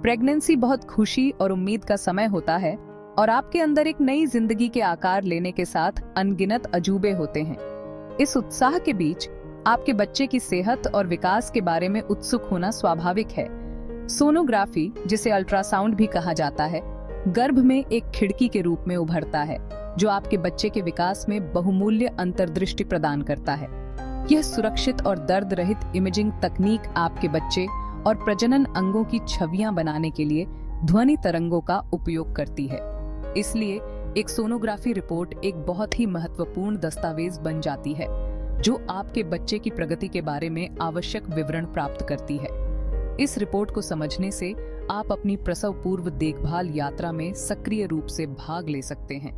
Pregnancy बहुत खुशी और उम्मीद का समय होता है और आपके अंदर एक नई जिंदगी के आकार लेने के साथ अनगिनत अजूबे होते हैं। इस उत्साह के बीच आपके बच्चे की सेहत और विकास के बारे में उत्सुक होना स्वाभाविक है। सोनोग्राफी, जिसे अल्ट्रासाउंड भी कहा जाता है, गर्भ में एक खिड़की के रूप में उभरता है जो आपके बच्चे के विकास में बहुमूल्य अंतर्दृष्टि प्रदान करता है। यह सुरक्षित और दर्द रहित इमेजिंग तकनीक आपके बच्चे और प्रजनन अंगों की छवियां बनाने के लिए ध्वनि तरंगों का उपयोग करती है। इसलिए एक सोनोग्राफी रिपोर्ट एक बहुत ही महत्वपूर्ण दस्तावेज बन जाती है जो आपके बच्चे की प्रगति के बारे में आवश्यक विवरण प्राप्त करती है। इस रिपोर्ट को समझने से आप अपनी प्रसव पूर्व देखभाल यात्रा में सक्रिय रूप से भाग ले सकते हैं।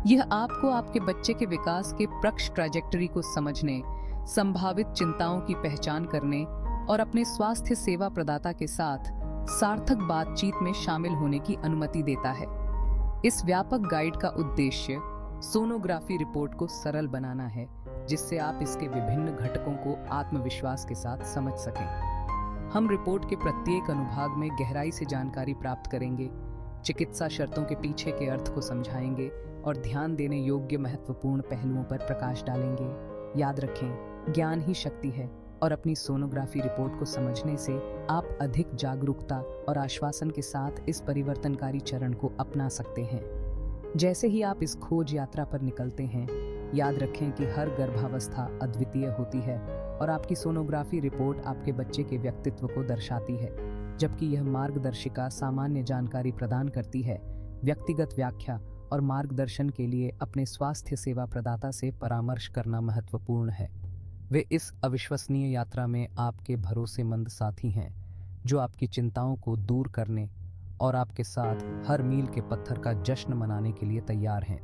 यह आपको आपके बच्चे के विकास के प्रक्ष ट्रैजेक्टरी को समझने, संभावित चिंताओं की पहचान करने और अपने स्वास्थ्य सेवा प्रदाता के साथ सार्थक बातचीत में शामिल होने की अनुमति देता है। इस व्यापक गाइड का उद्देश्य सोनोग्राफी रिपोर्ट को सरल बनाना है, जिससे आप इसके विभिन्न घटकों को आत्मविश्वास के साथ समझ सकें। हम रिपोर्ट के प्रत्येक अनुभाग में गहराई से जानकारी प्राप्त करेंगे, चिकित्सा शर्तों के पीछे के अर्थ को समझाएंगे और ध्यान देने योग्य महत्वपूर्ण पहलुओं पर प्रकाश डालेंगे। याद रखें, ज्ञान ही शक्ति है और अपनी सोनोग्राफी रिपोर्ट को समझने से आप अधिक जागरूकता और आश्वासन के साथ इस परिवर्तनकारी चरण को अपना सकते हैं। जैसे ही आप इस खोज यात्रा पर निकलते हैं, याद रखें कि हर गर्भावस्था अद्वितीय होती है और आपकी सोनोग्राफी रिपोर्ट आपके बच्चे के व्यक्तित्व को दर्शाती है। जबकि यह मार्गदर्शिका सामान्य जानकारी प्रदान करती है, व्यक्तिगत व्याख्या और मार्गदर्शन के लिए अपने स्वास्थ्य सेवा प्रदाता से परामर्श करना महत्वपूर्ण है। वे इस अविश्वसनीय यात्रा में आपके भरोसेमंद साथी हैं जो आपकी चिंताओं को दूर करने और आपके साथ हर मील के पत्थर का जश्न मनाने के लिए तैयार हैं।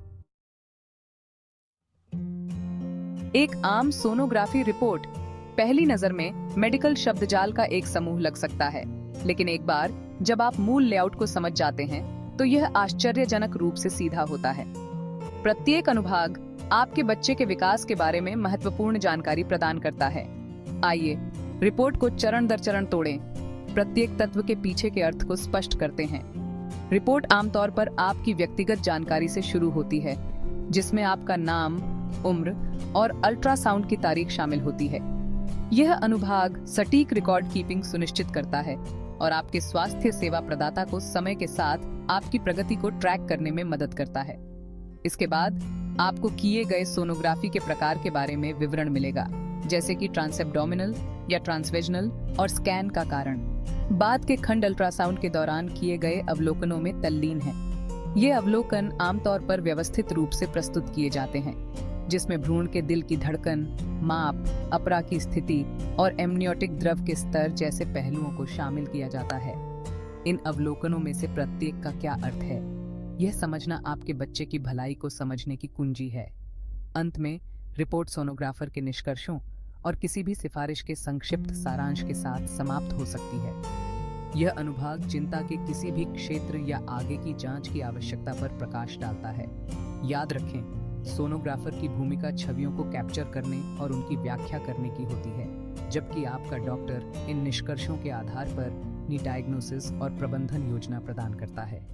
एक आम सोनोग्राफी रिपोर्ट पहली नजर में मेडिकल शब्दजाल का एक समूह लग सकता है, लेकिन एक बार जब आप मूल लेआउट को समझ जाते हैं तो यह आश्चर्यजनक रूप से सीधा होता है। प्रत्येक अनुभाग आपके बच्चे के विकास के बारे में महत्वपूर्ण जानकारी प्रदान करता है। आइए रिपोर्ट को चरण दर चरण तोड़ें, प्रत्येक तत्व के पीछे के अर्थ को स्पष्ट करते हैं। रिपोर्ट आमतौर पर आपकी व्यक्तिगत जानकारी से शुरू होती है, जिसमें आपका नाम, उम्र और अल्ट्रासाउंड की तारीख शामिल होती है। यह अनुभाग सटीक रिकॉर्ड कीपिंग सुनिश्चित करता है और आपके स्वास्थ्य सेवा प्रदाता को समय के साथ आपकी प्रगति को ट्रैक करने में मदद करता है। इसके बाद आपको किए गए सोनोग्राफी के प्रकार के बारे में विवरण मिलेगा, जैसे कि ट्रांसएब्डोमिनल या ट्रांसवेजनल और स्कैन का कारण। बाद के खंड अल्ट्रासाउंड के दौरान किए गए अवलोकनों में तल्लीन हैं। ये अवलोकन आमतौर पर व्यवस्थित रूप से प्रस्तुत किए जाते हैं, जिसमें भ्रूण के दिल की धड़कन, माप, अपरा की स्थिति और एमनियोटिक द्रव के स्तर जैसे पहलुओं को शामिल किया जाता है। इन अवलोकनों में से प्रत्येक का क्या अर्थ है, यह समझना आपके बच्चे की भलाई को समझने की कुंजी है। अंत में रिपोर्ट सोनोग्राफर के निष्कर्षों और किसी भी सिफारिश के संक्षिप्त सारांश के साथ समाप्त हो सकती है। यह अनुभाग चिंता के किसी भी क्षेत्र या आगे की जांच की आवश्यकता पर प्रकाश डालता है। याद रखें, सोनोग्राफर की भूमिका छवियों को कैप्चर करने और उनकी व्याख्या करने की होती है, जबकि आपका डॉक्टर इन निष्कर्षों के आधार पर नी डायग्नोसिस और प्रबंधन योजना प्रदान करता है।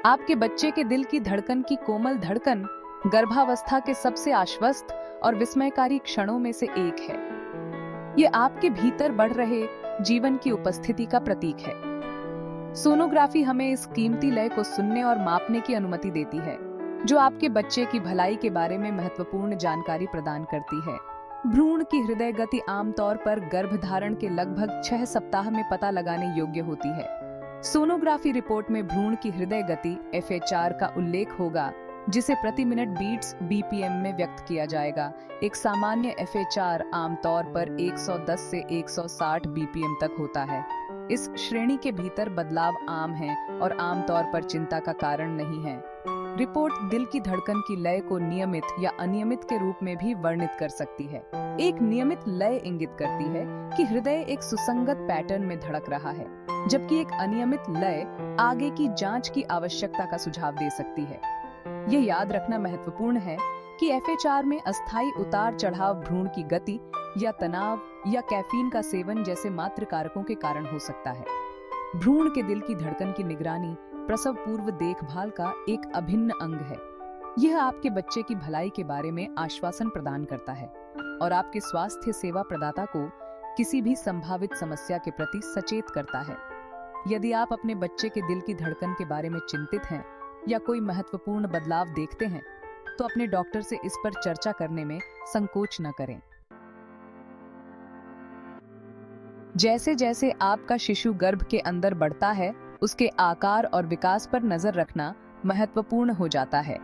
आपके बच्चे के दिल की धड़कन की कोमल धड़कन गर्भावस्था के सबसे आश्वस्त और विस्मयकारी क्षणों में से एक है। ये आपके भीतर बढ़ रहे जीवन की उपस्थिति का प्रतीक है। सोनोग्राफी हमें इस कीमती लय को सुनने और मापने की अनुमति देती है, जो आपके बच्चे की भलाई के बारे में महत्वपूर्ण जानकारी प्रदान करती है। भ्रूण की हृदय गति आमतौर पर गर्भधारण के लगभग 6 सप्ताह में पता लगाने योग्य होती है। सोनोग्राफी रिपोर्ट में भ्रूण की हृदय गति FHR का उल्लेख होगा, जिसे प्रति मिनट बीट्स BPM में व्यक्त किया जाएगा। एक सामान्य FHR आमतौर पर 110 से 160 BPM तक होता है। इस श्रेणी के भीतर बदलाव आम है और आमतौर पर चिंता का कारण नहीं है। रिपोर्ट दिल की धड़कन की लय को नियमित या अनियमित के रूप में भी वर्णित कर सकती है। एक नियमित लय इंगित करती है कि हृदय एक सुसंगत पैटर्न में धड़क रहा है, जबकि एक अनियमित लय आगे की जांच की आवश्यकता का सुझाव दे सकती है। यह याद रखना महत्वपूर्ण है कि FHR में अस्थायी उतार चढ़ाव भ्रूण की गति या तनाव या कैफीन का सेवन जैसे मात्र कारकों के कारण हो सकता है। भ्रूण के दिल की धड़कन की निगरानी प्रसव पूर्व देखभाल का एक अभिन्न अंग है। यह आपके बच्चे की भलाई के बारे में आश्वासन प्रदान करता है और आपके स्वास्थ्य सेवा प्रदाता को किसी भी संभावित समस्या के प्रति सचेत करता है। यदि आप अपने बच्चे के दिल की धड़कन के बारे में चिंतित हैं या कोई महत्वपूर्ण बदलाव देखते हैं, तो अपने डॉक्टर से इस पर चर्चा करने में संकोच न करें। जैसे जैसे आपका शिशु गर्भ के अंदर बढ़ता है, उसके आकार और विकास पर नजर रखना महत्वपूर्ण हो जाता है।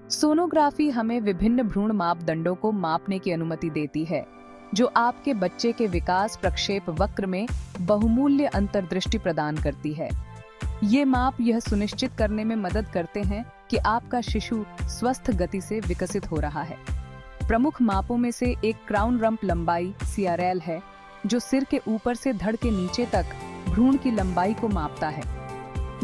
सोनोग्राफी हमें विभिन्न भ्रूण मापदंडों को मापने की अनुमति देती है, जो आपके बच्चे के विकास प्रक्षेप वक्र में बहुमूल्य अंतर्दृष्टि प्रदान करती है। ये माप यह सुनिश्चित करने में मदद करते हैं कि आपका शिशु स्वस्थ गति से विकसित हो रहा है। प्रमुख मापों में से एक क्राउन रंप लंबाई CRL है, जो सिर के ऊपर से धड़ के नीचे तक भ्रूण की लंबाई को मापता है।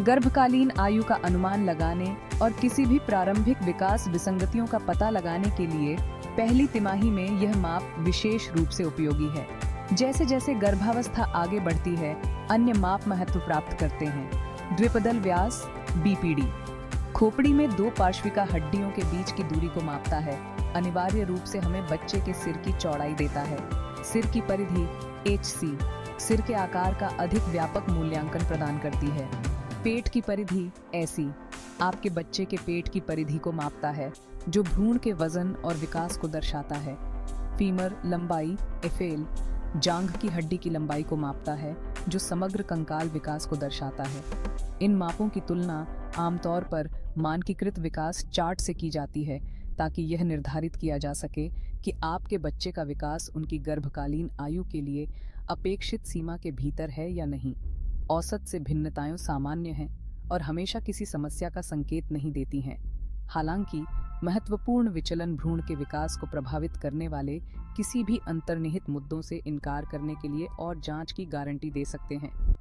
गर्भकालीन आयु का अनुमान लगाने और किसी भी प्रारंभिक विकास विसंगतियों का पता लगाने के लिए पहली तिमाही में यह माप विशेष रूप से उपयोगी है। जैसे जैसे गर्भावस्था आगे बढ़ती है, अन्य माप महत्व प्राप्त करते हैं। द्विपदल व्यास BPD खोपड़ी में दो पार्श्विका हड्डियों के बीच की दूरी को मापता है। अनिवार्य रूप से हमें बच्चे के सिर की चौड़ाई देता है। सिर की परिधि HC सिर के आकार का अधिक व्यापक मूल्यांकन प्रदान करती है। पेट की परिधि SE आपके बच्चे के पेट की परिधि को मापता है, जो भ्रूण के वजन और विकास को दर्शाता है। फीमर लंबाई FL जांघ की हड्डी की लंबाई को मापता है, जो समग्र कंकाल विकास को दर्शाता है। इन मापों की तुलना आमतौर पर मानकीकृत विकास चार्ट से की जाती है, ताकि यह निर्धारित किया जा सके कि आपके बच्चे का विकास उनकी गर्भकालीन आयु के लिए अपेक्षित सीमा के भीतर है या नहीं। औसत से भिन्नताएं सामान्य हैं और हमेशा किसी समस्या का संकेत नहीं देती हैं। हालांकि महत्वपूर्ण विचलन भ्रूण के विकास को प्रभावित करने वाले किसी भी अंतर्निहित मुद्दों से इनकार करने के लिए और जांच की गारंटी दे सकते हैं।